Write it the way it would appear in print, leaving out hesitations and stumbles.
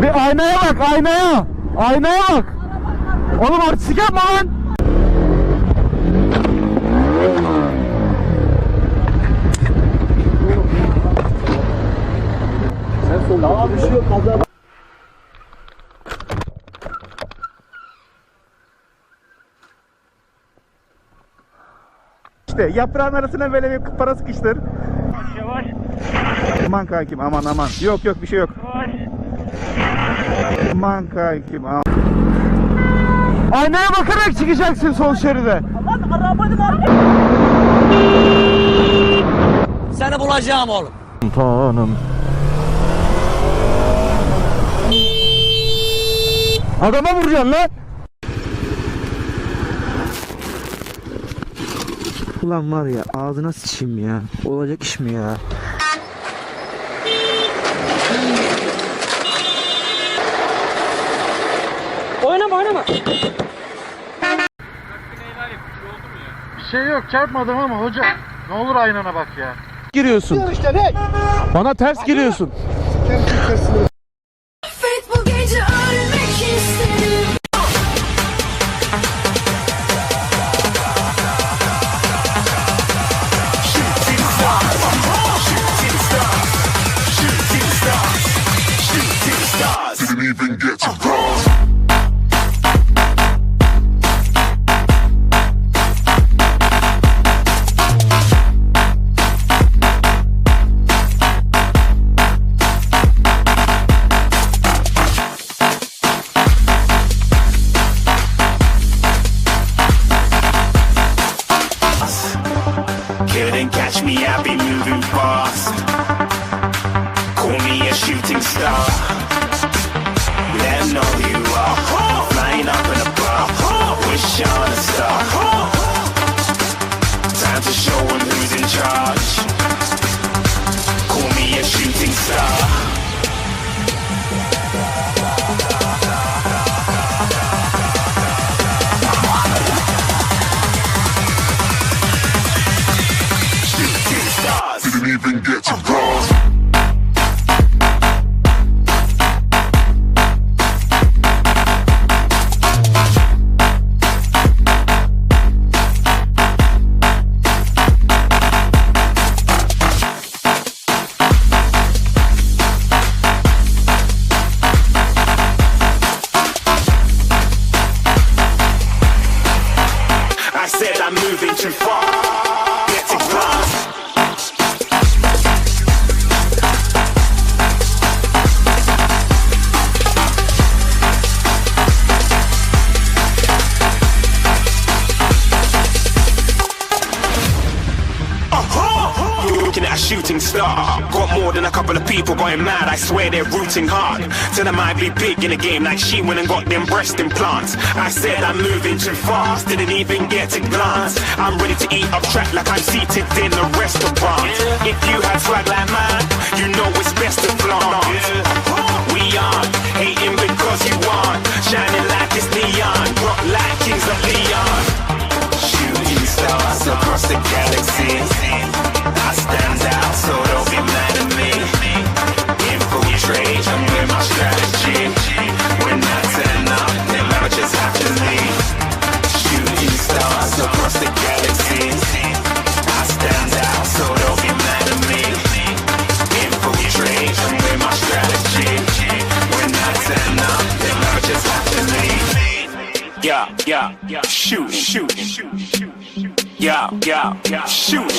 Bir aynaya bak, aynaya. Aynaya bak. Oğlum artistik yapma lan. Daha bir şey yok. Kaza. İşte yaprağın arasına böyle bir para sıkıştır. Yavaş. Aman kankim, aman aman. Yok yok, bir şey yok. Yavaş. Aman kankim, aman. Aynaya bakarak çıkacaksın sol şeride. Lan arabanın arkası. Seni bulacağım oğlum. Tanım. Adama vuracaksın lan. Ulan var ya, ağzına sıçayım ya. Olacak iş mi ya? Oynama oynama. Bir şey yok, çarpmadım ama hoca. Ne olur aynana bak ya. Giriyorsun. Bana ters giriyorsun. Bu gece ölmek istedim. Didn't even get to cross. Couldn't catch me, I be moving fast. Call me a shooting star. Let 'em know who you are. Flying up in a bar. Wish on a star. Time to show 'em who's in charge. Call me a shooting star. Shooting stars. Didn't even get to cross. I said I'm moving too far. Get to glass. You're looking at a shooting star. Got more than a couple of people going mad. I swear they're rooting hard. Tell them I'd be big in the game like she went and got them breast implants. I said I'm moving too fast. Didn't even get to glance. I'm ready to eat up track like I'm seated in a restaurant. If you had swag like mine, you know it's best to flaunt. We aren't hating because you aren't shining like it's neon. Rock like kings of Leon. Shooting stars across the galaxy. I stand out, so don't be mad at me. Infiltrate, I'm with my strategy. When I turn up, then I just have to leave. Shooting stars across the galaxy. I stand out, so don't be mad at me. Infiltrate, I'm with my strategy. When I turn up, then I just have to leave. Yeah, shoot. Yeah, shoot.